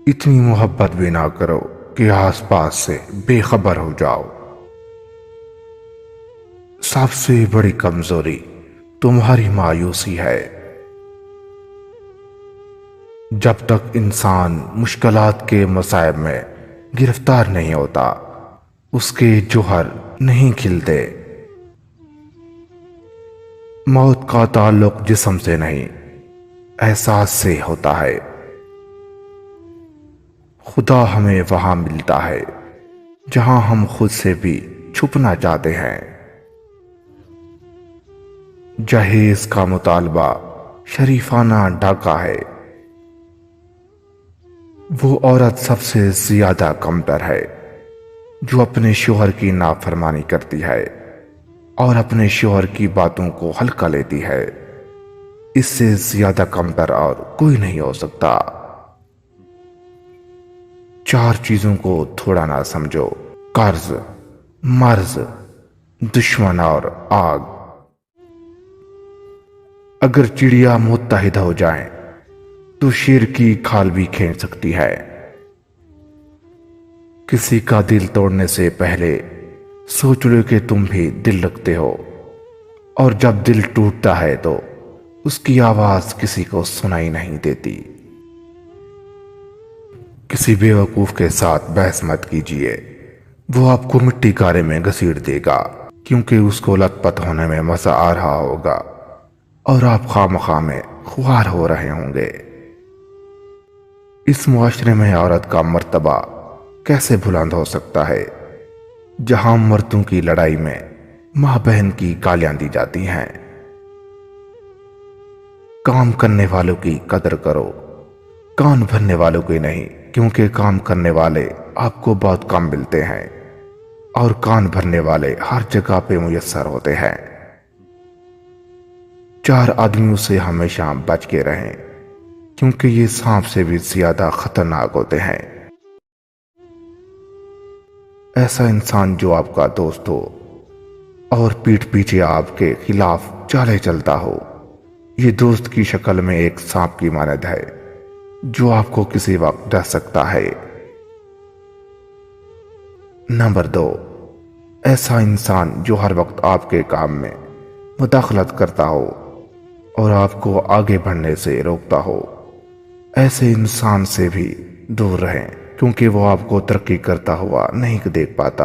اتنی محبت بھی نہ کرو کہ آس پاس سے بے خبر ہو جاؤ۔ سب سے بڑی کمزوری تمہاری مایوسی ہے۔ جب تک انسان مشکلات کے مصائب میں گرفتار نہیں ہوتا، اس کے جوہر نہیں کھلتے۔ موت کا تعلق جسم سے نہیں، احساس سے ہوتا ہے۔ خدا ہمیں وہاں ملتا ہے جہاں ہم خود سے بھی چھپنا چاہتے ہیں۔ جہیز کا مطالبہ شریفانہ ڈاکہ ہے۔ وہ عورت سب سے زیادہ کمتر ہے جو اپنے شوہر کی نافرمانی کرتی ہے اور اپنے شوہر کی باتوں کو ہلکا لیتی ہے۔ اس سے زیادہ کمتر اور کوئی نہیں ہو سکتا۔ چار چیزوں کو تھوڑا نہ سمجھو: قرض، مرض، دشمن اور آگ۔ اگر چڑیا متحد ہو جائیں تو شیر کی کھال بھی کھینچ سکتی ہے۔ کسی کا دل توڑنے سے پہلے سوچ لو کہ تم بھی دل رکھتے ہو، اور جب دل ٹوٹتا ہے تو اس کی آواز کسی کو سنائی نہیں دیتی۔ کسی بے وقوف کے ساتھ بحث مت کیجیے، وہ آپ کو مٹی کارے میں گھسیٹ دے گا، کیونکہ اس کو لت پت ہونے میں مزہ آ رہا ہوگا اور آپ خواہ میں خوار ہو رہے ہوں گے۔ اس معاشرے میں عورت کا مرتبہ کیسے بلند ہو سکتا ہے جہاں مردوں کی لڑائی میں ماں بہن کی گالیاں دی جاتی ہیں؟ کام کرنے والوں کی قدر کرو، کان بھرنے والوں کی نہیں، کیونکہ کام کرنے والے آپ کو بہت کم ملتے ہیں اور کان بھرنے والے ہر جگہ پہ میسر ہوتے ہیں۔ چار آدمیوں سے ہمیشہ بچ کے رہیں، کیونکہ یہ سانپ سے بھی زیادہ خطرناک ہوتے ہیں۔ ایسا انسان جو آپ کا دوست ہو اور پیٹھ پیچھے آپ کے خلاف چالیں چلتا ہو، یہ دوست کی شکل میں ایک سانپ کی مانند ہے جو آپ کو کسی وقت ڈس سکتا ہے۔ نمبر 2، ایسا انسان جو ہر وقت آپ کے کام میں مداخلت کرتا ہو اور آپ کو آگے بڑھنے سے روکتا ہو۔ ایسے انسان سے بھی دور رہیں، کیونکہ وہ آپ کو ترقی کرتا ہوا نہیں دیکھ پاتا،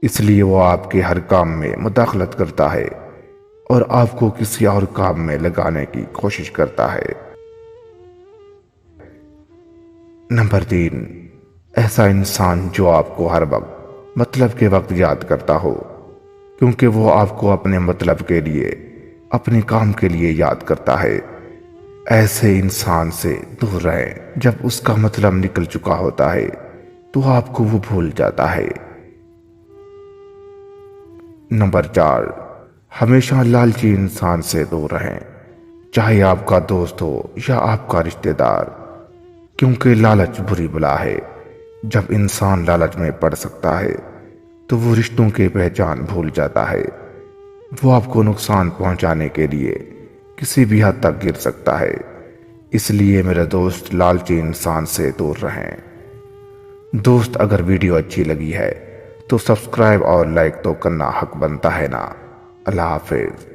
اس لیے وہ آپ کے ہر کام میں مداخلت کرتا ہے اور آپ کو کسی اور کام میں لگانے کی کوشش کرتا ہے۔ نمبر 3، ایسا انسان جو آپ کو ہر وقت مطلب کے وقت یاد کرتا ہو، کیونکہ وہ آپ کو اپنے مطلب کے لیے، اپنے کام کے لیے یاد کرتا ہے۔ ایسے انسان سے دور رہیں، جب اس کا مطلب نکل چکا ہوتا ہے تو آپ کو وہ بھول جاتا ہے۔ نمبر 4، ہمیشہ لالچی انسان سے دور رہیں، چاہے آپ کا دوست ہو یا آپ کا رشتہ دار، کیونکہ لالچ بری بلا ہے۔ جب انسان لالچ میں پڑ سکتا ہے تو وہ رشتوں کی پہچان بھول جاتا ہے۔ وہ آپ کو نقصان پہنچانے کے لیے کسی بھی حد تک گر سکتا ہے۔ اس لیے میرے دوست، لالچی انسان سے دور رہیں۔ دوست، اگر ویڈیو اچھی لگی ہے تو سبسکرائب اور لائک تو کرنا حق بنتا ہے نا۔ اللہ حافظ۔